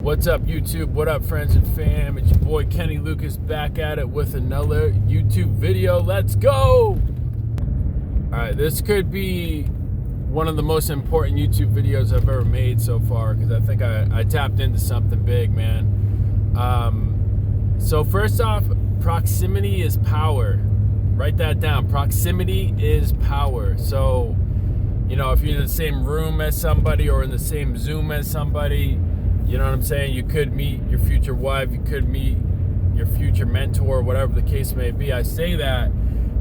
What's up, YouTube? What up, friends and fam? It's your boy Kenny Lucas back at it with another YouTube video. Let's go! Alright, this could be one of the most important YouTube videos I've ever made so far because I think I tapped into something big, man. So first off, proximity is power. Write that down. Proximity is power. So, you know, if you're in the same room as somebody or in the same Zoom as somebody, you know what I'm saying? You could meet your future wife, you could meet your future mentor, whatever the case may be. I say that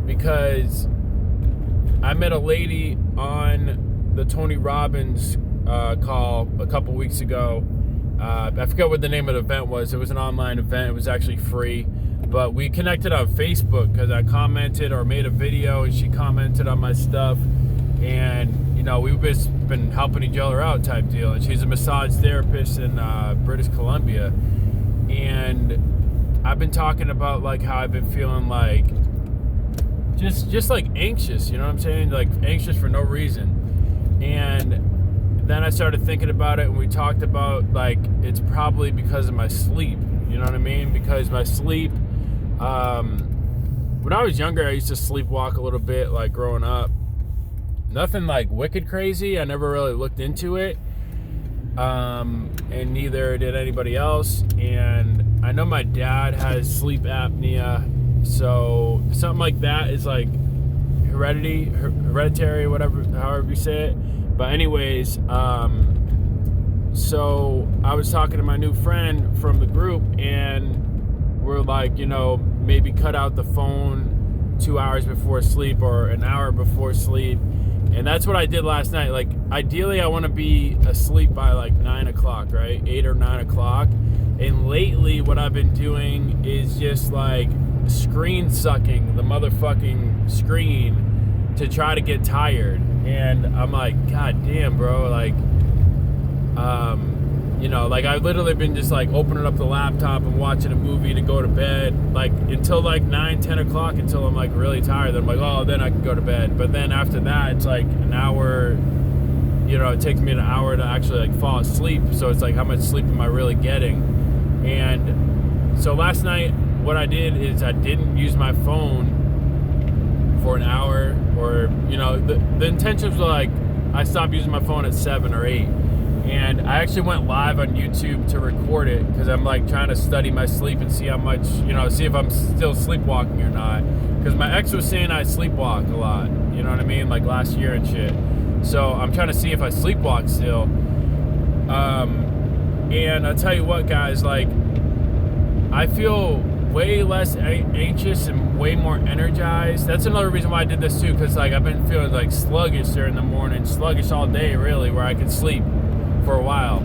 because I met a lady on the Tony Robbins call a couple weeks ago. I forget what the name of the event was. It was an online event. It was actually free. But we connected on Facebook because I commented or made a video and she commented on my stuff. And, you know, we've just been helping each other out type deal. And she's a massage therapist in British Columbia. And I've been talking about, like, how I've been feeling, like, just like, anxious, you know what I'm saying? Like, anxious for no reason. And then I started thinking about it, and we talked about, like, it's probably because of my sleep. You know what I mean? Because my sleep, when I was younger, I used to sleepwalk a little bit, like, growing up. Nothing like wicked crazy. I never really looked into it. And neither did anybody else. And I know my dad has sleep apnea. So something like that is like hereditary, whatever, however you say it. But anyways, so I was talking to my new friend from the group and we're like, you know, maybe cut out the phone 2 hours before sleep or an hour before sleep. And that's what I did last night. Like, ideally, I want to be asleep by, like, 9 o'clock, right? 8 or 9 o'clock. And lately, what I've been doing is just, like, screen sucking the motherfucking screen to try to get tired. And I'm like, God damn, bro. Like, you know, like, I've literally been just, like, opening up the laptop and watching a movie to go to bed, like, until, like, 9, 10 o'clock, until I'm, like, really tired. Then I'm like, oh, then I can go to bed. But then after that, it's, like, an hour, you know, it takes me an hour to actually, like, fall asleep. So it's, like, how much sleep am I really getting? And so last night, what I did is I didn't use my phone for an hour or, you know, the intentions were, like, I stopped using my phone at 7 or 8. And I actually went live on YouTube to record it because I'm like trying to study my sleep and see how much, you know, see if I'm still sleepwalking or not. Because my ex was saying I sleepwalk a lot, you know what I mean? Like last year and shit. So I'm trying to see if I sleepwalk still. And I'll tell you what, guys, like, I feel way less anxious and way more energized. That's another reason why I did this too, because like I've been feeling like sluggish during the morning, sluggish all day really, where I could sleep for a while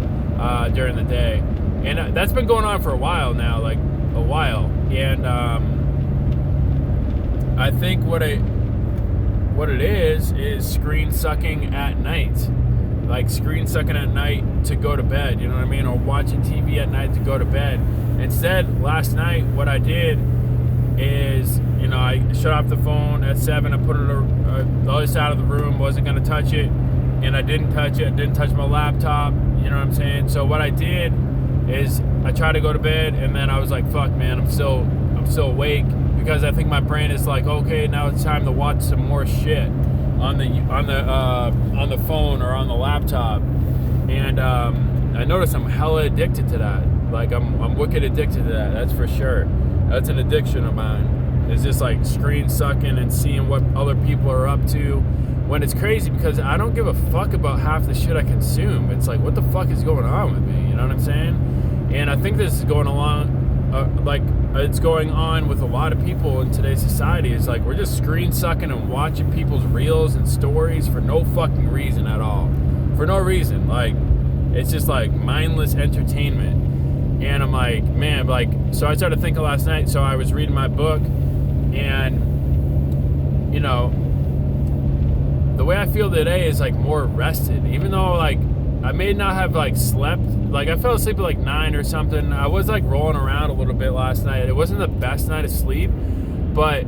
during the day. And that's been going on for a while now, like a while. And I think what it is screen sucking at night. Like screen sucking at night to go to bed, you know what I mean? Or watching TV at night to go to bed. Instead, last night, what I did is, you know, I shut off the phone at 7. I put it on the other side of the room, wasn't going to touch it. And I didn't touch it. I didn't touch my laptop. You know what I'm saying? So what I did is I tried to go to bed, and then I was like, "Fuck, man, I'm still awake," because I think my brain is like, "Okay, now it's time to watch some more shit on the phone or on the laptop." And I noticed I'm hella addicted to that. Like I'm wicked addicted to that. That's for sure. That's an addiction of mine. It's just like screen sucking and seeing what other people are up to. When it's crazy because I don't give a fuck about half the shit I consume. It's like, what the fuck is going on with me? You know what I'm saying? And I think this is going along, like it's going on with a lot of people in today's society. It's like we're just screen sucking and watching people's reels and stories for no fucking reason at all. For no reason. Like, it's just like mindless entertainment. And I'm like, man, like, so I started thinking last night. So I was reading my book and, you know, the way I feel today is like more rested, even though like I may not have like slept, like I fell asleep at like 9 or something. I was like rolling around a little bit last night. It wasn't the best night of sleep, but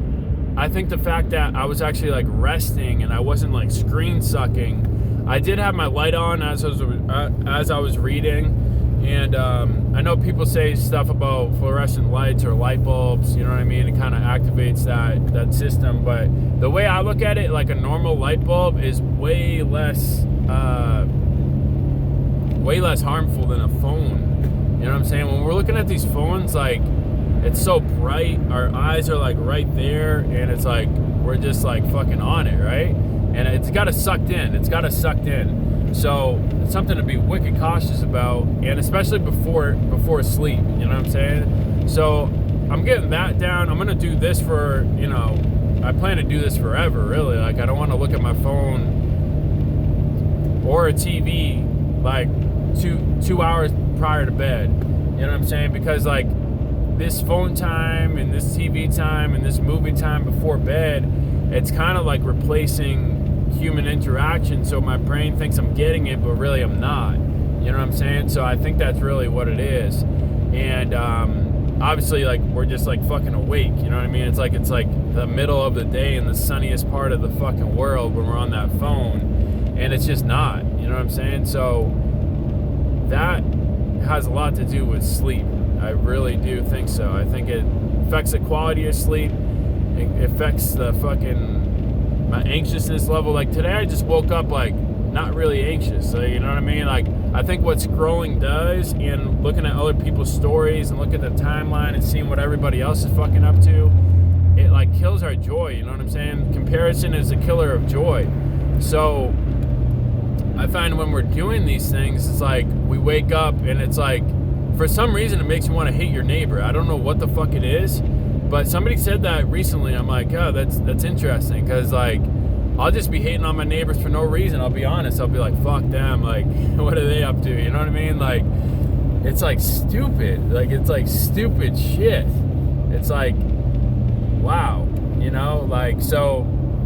I think the fact that I was actually like resting and I wasn't like screen sucking. I did have my light on as I was reading, And I know people say stuff about fluorescent lights or light bulbs, you know what I mean? It kind of activates that system. But the way I look at it, like a normal light bulb is way less harmful than a phone. You know what I'm saying? When we're looking at these phones, like, it's so bright, our eyes are like right there, and it's like we're just like fucking on it, right? And it's got us sucked in. So it's something to be wicked cautious about, and especially before sleep, you know what I'm saying? So I'm getting that down. I'm gonna do this for, you know, I plan to do this forever, really. Like, I don't want to look at my phone or a TV like two hours prior to bed. You know what I'm saying? Because like this phone time and this TV time and this movie time before bed, it's kind of like replacing human interaction, so my brain thinks I'm getting it, but really I'm not. You know what I'm saying? So I think that's really what it is. And obviously, like, we're just like fucking awake, you know what I mean? It's like the middle of the day in the sunniest part of the fucking world when we're on that phone, and it's just not, you know what I'm saying? So that has a lot to do with sleep. I really do think so. I think it affects the quality of sleep. It affects the fucking my anxiousness level. Like today I just woke up like not really anxious, so, you know what I mean? Like, I think what scrolling does, and looking at other people's stories and looking at the timeline and seeing what everybody else is fucking up to, it like kills our joy, you know what I'm saying? Comparison is a killer of joy. So I find when we're doing these things, it's like we wake up and it's like, for some reason it makes you want to hate your neighbor. I don't know what the fuck it is, but somebody said that recently. I'm like, oh, that's interesting, because like I'll just be hating on my neighbors for no reason. I'll be honest. I'll be like, fuck them. Like, what are they up to? You know what I mean? Like, it's like stupid. Like, it's like stupid shit. It's like, wow. You know, like, so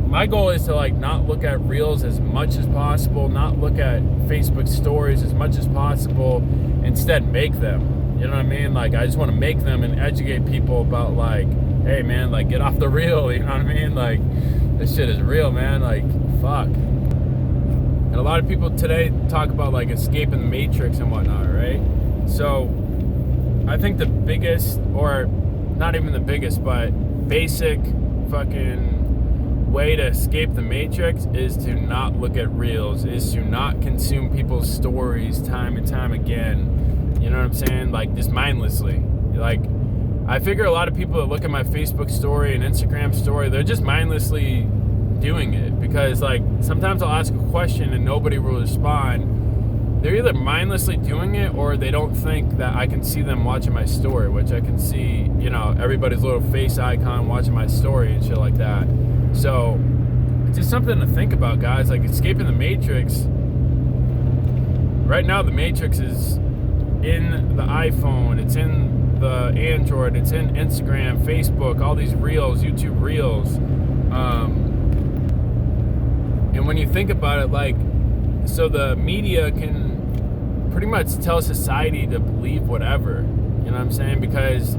my goal is to like not look at reels as much as possible, not look at Facebook stories as much as possible, instead make them. You know what I mean? Like, I just want to make them and educate people about like, hey man, like, get off the reel, you know what I mean? Like, this shit is real, man. Like, fuck. And a lot of people today talk about like escaping the matrix and whatnot, right? So I think the biggest, or not even the biggest, but basic fucking way to escape the matrix is to not look at reels, is to not consume people's stories time and time again. You know what I'm saying? Like, just mindlessly. Like, I figure a lot of people that look at my Facebook story and Instagram story, they're just mindlessly doing it, because like sometimes I'll ask a question and nobody will respond. They're either mindlessly doing it or they don't think that I can see them watching my story, which I can see, you know, everybody's little face icon watching my story and shit like that. So it's just something to think about, guys. Like, escaping the matrix. Right now the matrix is in the iPhone, it's in the Android, it's in Instagram, Facebook, all these reels, YouTube reels. And when you think about it, like, so the media can pretty much tell society to believe whatever, you know what I'm saying? Because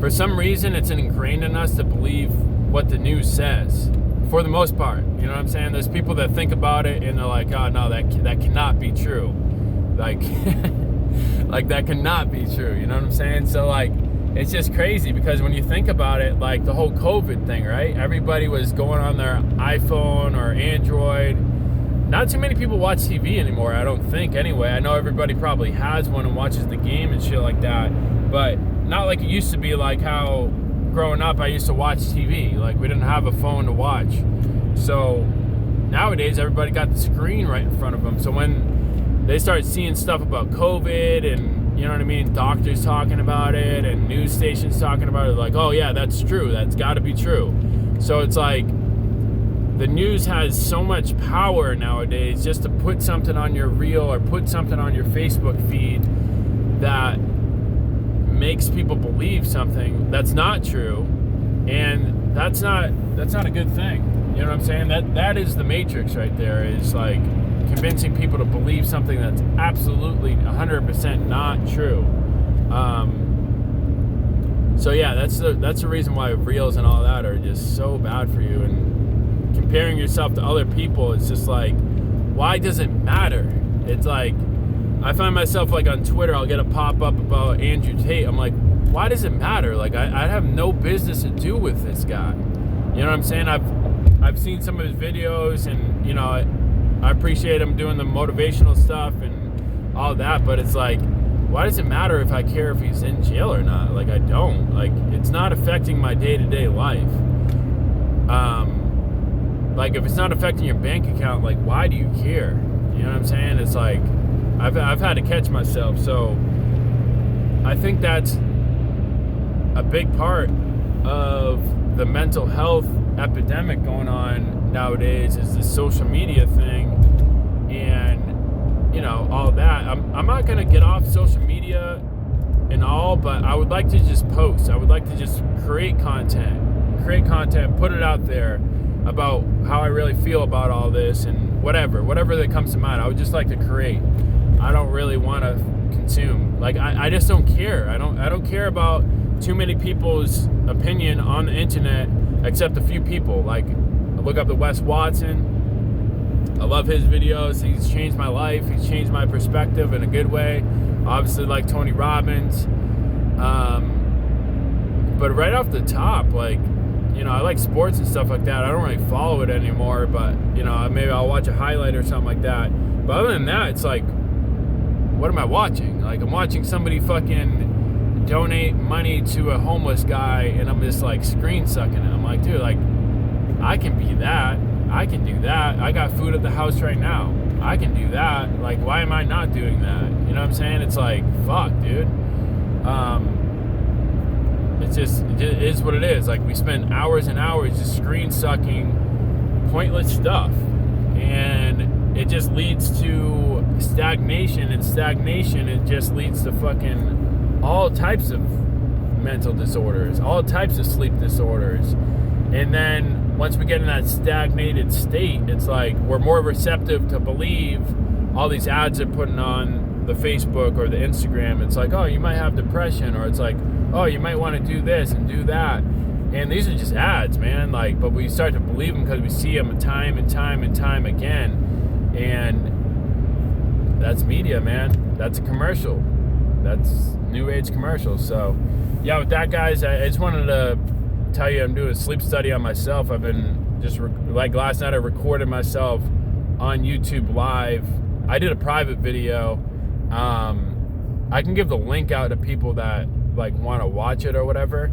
for some reason it's ingrained in us to believe what the news says, for the most part, you know what I'm saying? There's people that think about it and they're like, oh no, that cannot be true. Like, like, that cannot be true, you know what I'm saying? So like, it's just crazy, because when you think about it, like the whole COVID thing, right? Everybody was going on their iPhone or Android. Not too many people watch TV anymore, I don't think, anyway. I know everybody probably has one and watches the game and shit like that, but not like it used to be, like how growing up I used to watch TV. Like, we didn't have a phone to watch. So nowadays everybody got the screen right in front of them. So when they start seeing stuff about COVID and, you know what I mean, doctors talking about it and news stations talking about it, like, oh yeah, that's true, that's got to be true. So it's like the news has so much power nowadays just to put something on your reel or put something on your Facebook feed that makes people believe something that's not true, and that's not a good thing. You know what I'm saying? That is the matrix right there, is like convincing people to believe something that's absolutely 100% not true. So yeah, that's the reason why reels and all that are just so bad for you. And comparing yourself to other people, it's just like, why does it matter? It's like, I find myself like on Twitter, I'll get a pop-up about Andrew Tate. I'm like, why does it matter? Like, I have no business to do with this guy. You know what I'm saying? I've seen some of his videos, and you know, I appreciate him doing the motivational stuff and all that, but it's like, why does it matter if I care if he's in jail or not? Like, I don't. Like, it's not affecting my day-to-day life. Like, if it's not affecting your bank account, like, why do you care? You know what I'm saying? It's like, I've had to catch myself. So I think that's a big part of the mental health epidemic going on nowadays, is the social media thing, and you know, all that. I'm not gonna get off social media and all, but I would like to just post. I would like to just create content, put it out there about how I really feel about all this, and whatever that comes to mind. I would just like to create. I don't really want to consume. Like, I just don't care. I don't care about too many people's opinion on the internet, except a few people. Like, I look up to Wes Watson. I love his videos. He's changed my life. He's changed my perspective in a good way. Obviously, like Tony Robbins. But right off the top, like, you know, I like sports and stuff like that. I don't really follow it anymore, but, you know, maybe I'll watch a highlight or something like that. But other than that, it's like, what am I watching? Like, I'm watching somebody fucking donate money to a homeless guy, and I'm just like screen sucking it. I'm like, dude, like, I can be that. I can do that. I got food at the house right now. I can do that. Like, why am I not doing that? You know what I'm saying? It's like, fuck, dude. It is what it is. Like, we spend hours and hours just screen sucking pointless stuff, and it just leads to stagnation, and stagnation, it just leads to fucking all types of mental disorders, all types of sleep disorders. And then once we get in that stagnated state, it's like we're more receptive to believe all these ads are putting on the Facebook or the Instagram. It's like, oh, you might have depression, or it's like, oh, you might want to do this and do that. And these are just ads, man. Like, but we start to believe them because we see them time and time and time again. And that's media, man. That's a commercial. That's new age commercial. So, yeah, with that, guys, I just wanted to tell you I'm doing a sleep study on myself. I've been just, like last night, I recorded myself on YouTube Live. I did a private video. I can give the link out to people that like want to watch it or whatever,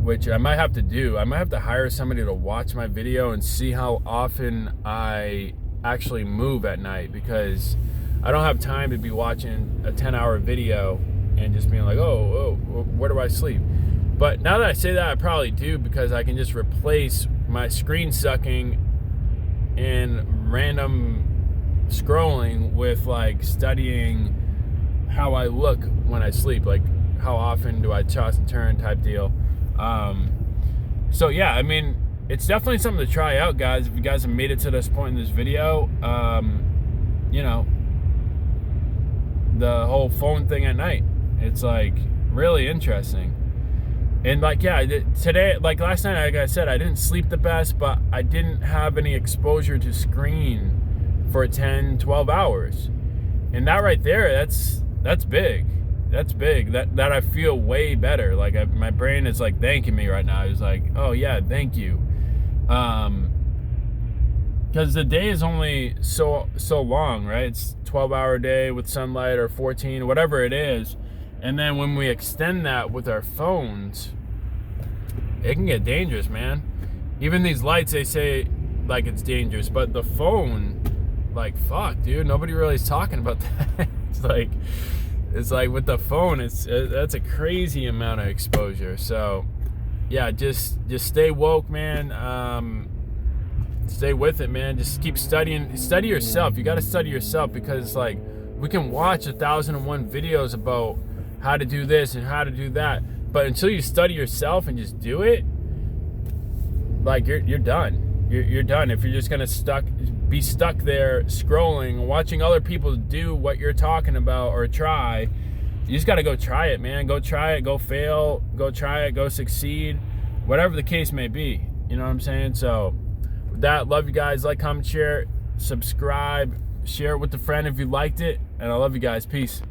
which I might have to do. I might have to hire somebody to watch my video and see how often I actually move at night, because I don't have time to be watching a 10-hour video and just being like, oh, where do I sleep? But now that I say that, I probably do, because I can just replace my screen sucking and random scrolling with like studying how I look when I sleep, like how often do I toss and turn type deal. So yeah, I mean, it's definitely something to try out, guys. If you guys have made it to this point in this video, you know, the whole phone thing at night, it's like really interesting. And like, yeah, today, like last night, like I said, I didn't sleep the best, but I didn't have any exposure to screen for 10, 12 hours. And that right there, that's big. That's big. That I feel way better. Like, my brain is like thanking me right now. It's like, oh yeah, thank you. Because the day is only so long, right? It's 12-hour day with sunlight, or 14, whatever it is. And then when we extend that with our phones, it can get dangerous, man. Even these lights, they say like it's dangerous, but the phone, like, fuck, dude, nobody really is talking about that. It's like with the phone, that's a crazy amount of exposure. So yeah, just stay woke, man. Stay with it, man. Just keep studying. Study yourself. You got to study yourself, because like, we can watch 1,001 videos about how to do this and how to do that, but until you study yourself and just do it, like, you're done. You're done. If you're just gonna be stuck there scrolling, watching other people do what you're talking about or try, you just got to go try it, man. Go try it, go fail, go try it, go succeed, whatever the case may be. You know what I'm saying? So with that, love you guys. Like, comment, share, subscribe, Share it with a friend if you liked it. And I love you guys. Peace.